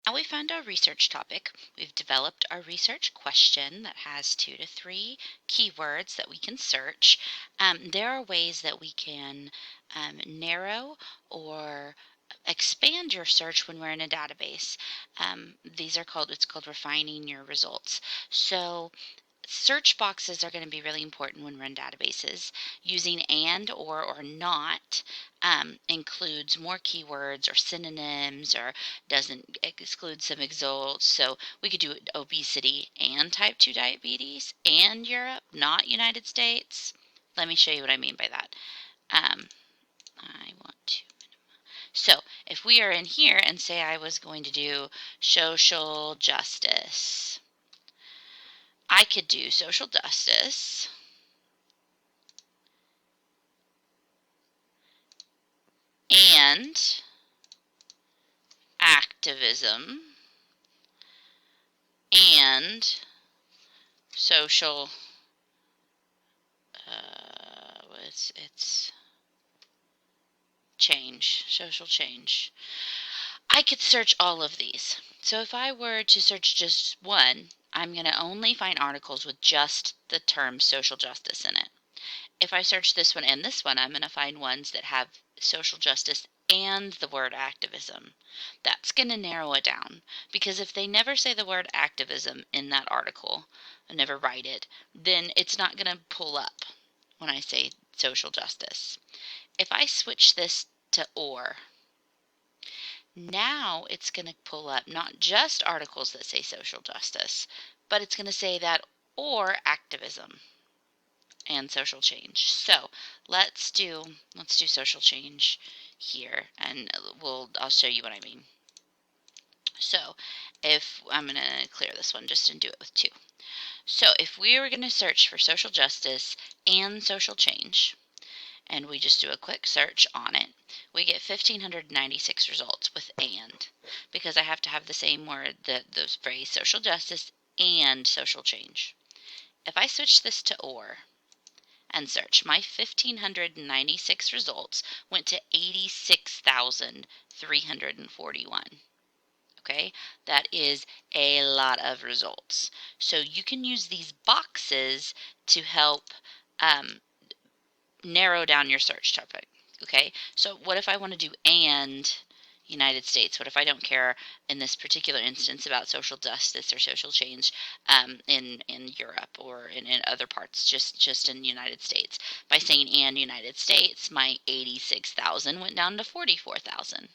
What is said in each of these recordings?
Now we found our research topic. We've developed our research question that has 2 to 3 keywords that we can search. There are ways that we can narrow or expand your search when we're in a database. It's called refining your results. So search boxes are going to be really important when we're in databases. Using and or not includes more keywords or synonyms, or doesn't exclude some results. So we could do obesity and type 2 diabetes and Europe, not United States. Let me show you what I mean by that. I want to. So if we are in here and say I was going to do social justice, I could do social justice and activism and social it's change, social change. I could search all of these. So if I were to search just one, I'm going to only find articles with just the term social justice in it. If I search this one and this one, I'm going to find ones that have social justice and the word activism. That's going to narrow it down, because if they never say the word activism in that article, and never write it, then it's not going to pull up when I say social justice. If I switch this to or, now it's going to pull up not just articles that say social justice, but it's going to say that or activism and social change. So let's do social change here, and I'll show you what I mean. So if I'm going to clear this one just and do it with 2. So if we were going to search for social justice and social change, and we just do a quick search on it, we get 1,596 results with and, because I have to have the same word, the phrase social justice and social change. If I switch this to or and search, my 1,596 results went to 86,341. Okay, that is a lot of results. So you can use these boxes to help narrow down your search topic. Okay, so what if I want to do and United States? What if I don't care in this particular instance about social justice or social change in Europe or in other parts, just in the United States? By saying and United States, my 86,000 went down to 44,000.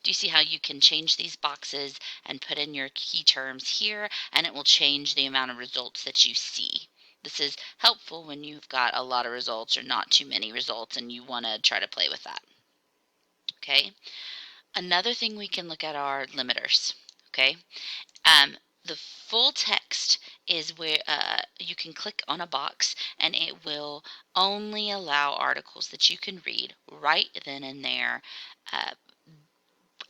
Do you see how you can change these boxes and put in your key terms here, and it will change the amount of results that you see? This is helpful when you've got a lot of results or not too many results and you want to try to play with that. Okay. Another thing we can look at are limiters. Okay. The full text is where you can click on a box and it will only allow articles that you can read right then and there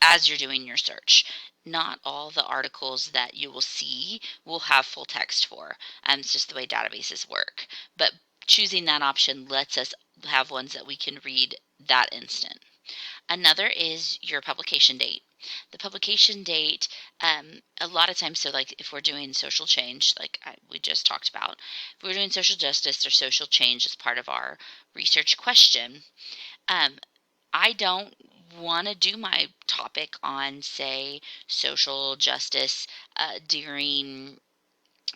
as you're doing your search. Not all the articles that you will see will have full text for. It's just the way databases work. But choosing that option lets us have ones that we can read that instant. Another is your publication date. The publication date, a lot of times, so like if we're doing social change, we just talked about, if we're doing social justice or social change as part of our research question, I don't want to do my topic on, say, social justice during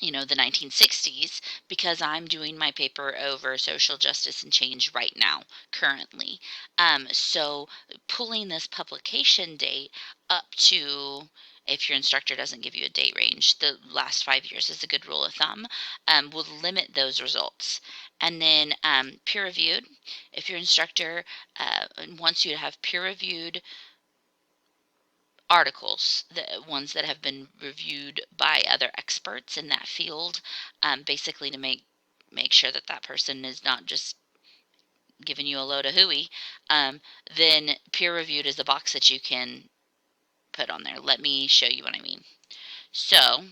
the 1960s, because I'm doing my paper over social justice and change right now, currently. So pulling this publication date up to, if your instructor doesn't give you a date range, the last 5 years is a good rule of thumb, will limit those results. And then peer-reviewed, if your instructor wants you to have peer-reviewed articles, the ones that have been reviewed by other experts in that field, basically to make sure that that person is not just giving you a load of hooey, then peer reviewed is a box that you can put on there. Let me show you what I mean. So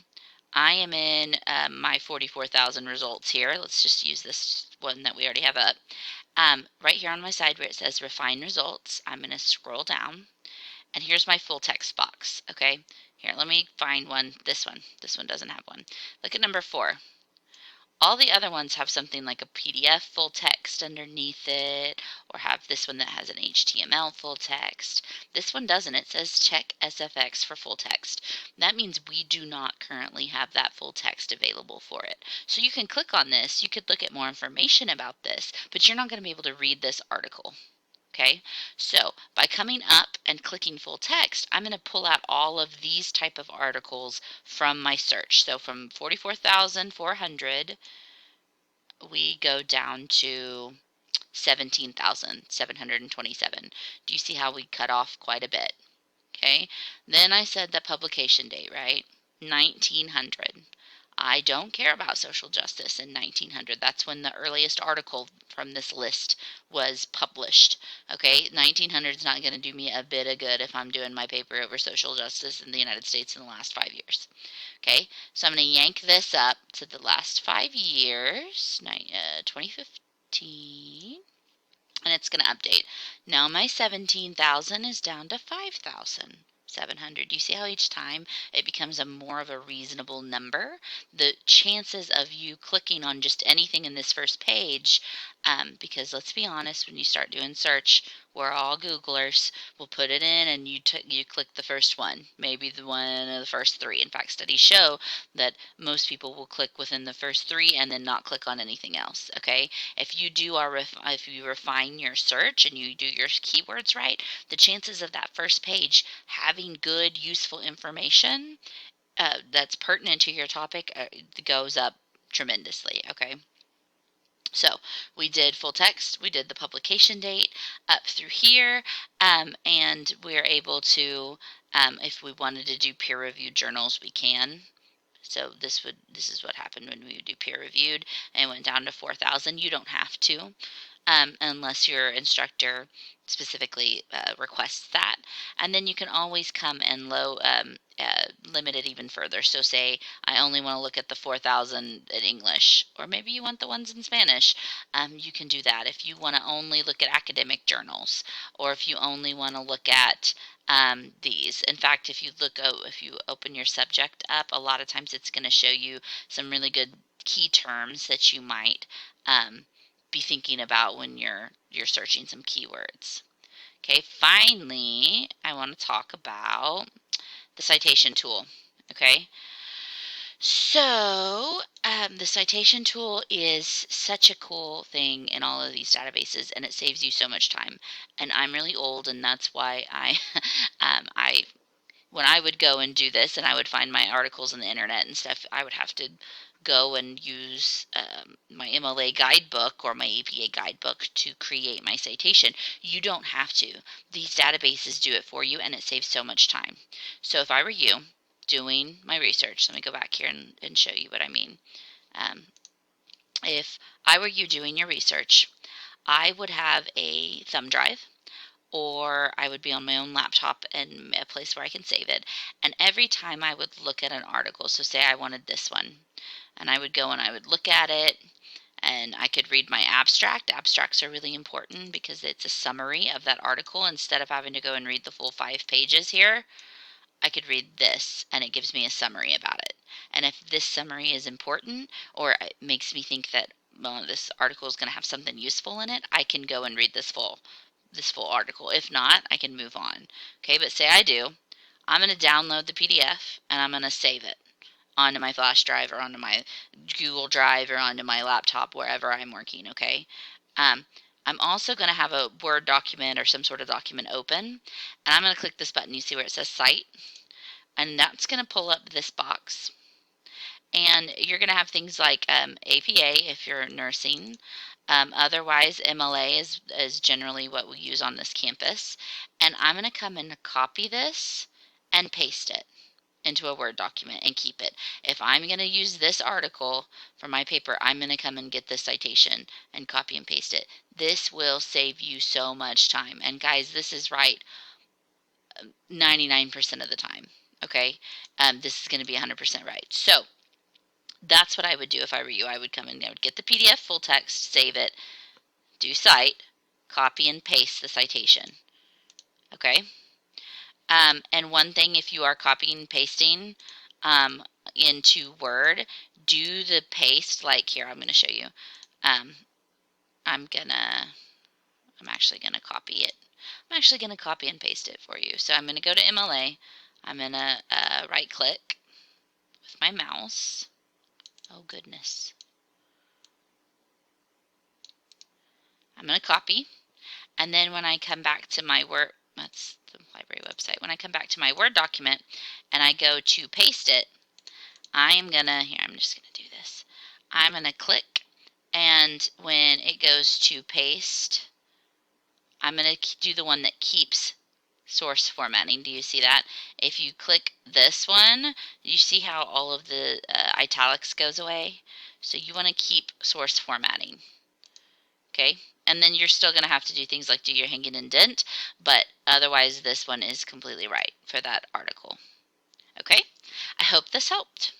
I am in my 44,000 results here. Let's just use this one that we already have up. Right here on my side where it says refine results, I'm going to scroll down. And here's my full text box, okay? Here, let me find one. This one. This one doesn't have one. Look at number 4. All the other ones have something like a PDF full text underneath it, or have this one that has an HTML full text. This one doesn't. It says check SFX for full text. That means we do not currently have that full text available for it. So you can click on this. You could look at more information about this, but you're not going to be able to read this article. Okay, so by coming up and clicking full text, I'm going to pull out all of these type of articles from my search. So from 44,400, we go down to 17,727. Do you see how we cut off quite a bit? Okay, then I said the publication date, right? 1900. I don't care about social justice in 1900. That's when the earliest article from this list was published. Okay, 1900 is not going to do me a bit of good if I'm doing my paper over social justice in the United States in the last 5 years. Okay, so I'm going to yank this up to the last 5 years, 2015, and it's going to update. Now my 17,000 is down to 5,700. Do you see how each time it becomes a more of a reasonable number? The chances of you clicking on just anything in this first page, because let's be honest, when you start doing search, we're all Googlers. We'll put it in and you click the first one, maybe the one of the first 3. In fact, studies show that most people will click within the first 3 and then not click on anything else. Okay, if you refine your search and you do your keywords right, the chances of that first page having good, useful information that's pertinent to your topic goes up tremendously. Okay. So we did full text, we did the publication date up through here, and we're able to, if we wanted to do peer-reviewed journals, we can. So this is what happened when we would do peer-reviewed and went down to 4,000. You don't have to, unless your instructor specifically requests that. And then you can always come and limit it even further. So say I only want to look at the 4,000 in English, or maybe you want the ones in Spanish. You can do that. If you want to only look at academic journals, or if you only want to look at these. In fact, if you open your subject up, a lot of times it's going to show you some really good key terms that you might be thinking about when you're searching some keywords. Okay, finally, I want to talk about the citation tool. Okay, so the citation tool is such a cool thing in all of these databases, and it saves you so much time. And I'm really old, and that's why I when I would go and do this and I would find my articles on the internet and stuff, I would have to go and use my MLA guidebook or my APA guidebook to create my citation. You don't have to. These databases do it for you, and it saves so much time. So if I were you doing my research, let me go back here and show you what I mean. Um, if I were you doing your research, I would have a thumb drive, or I would be on my own laptop and a place where I can save it. And every time I would look at an article, so say I wanted this one, and I would go and I would look at it, and I could read my abstract. Abstracts are really important because it's a summary of that article. Instead of having to go and read the full 5 pages here, I could read this and it gives me a summary about it. And if this summary is important, or it makes me think that, well, this article is going to have something useful in it, I can go and read this full article. If not, I can move on. Okay, but say I do, I'm going to download the PDF and I'm going to save it onto my flash drive or onto my Google Drive or onto my laptop, wherever I'm working. Okay. Um, I'm also going to have a Word document or some sort of document open, and I'm going to click this button. You see where it says Cite? And that's going to pull up this box. And you're going to have things like APA if you're nursing. Otherwise, MLA is generally what we use on this campus. And I'm going to come and copy this and paste it into a Word document and keep it. If I'm going to use this article for my paper, I'm going to come and get this citation and copy and paste it. This will save you so much time. And guys, this is right 99% of the time. Okay, this is going to be 100% right. So that's what I would do if I were you. I would come and I would get the PDF full text, save it, do cite, copy and paste the citation. Okay. And one thing, if you are copying and pasting um, into Word, do the paste like here. I'm going to show you. Um, I'm gonna. I'm actually gonna copy it. I'm actually gonna copy and paste it for you. So I'm gonna go to MLA. I'm gonna right click with my mouse. Oh goodness. I'm gonna copy. And then when I come back to my Word, that's the library website. When I come back to my Word document and I go to paste it, I am gonna, here, I'm just gonna do this. I'm gonna click, and when it goes to paste, I'm gonna do the one that keeps source formatting. Do you see that? If you click this one, you see how all of the italics goes away? So you wanna keep source formatting. Okay, and then you're still going to have to do things like do your hanging indent, but otherwise this one is completely right for that article. Okay, I hope this helped.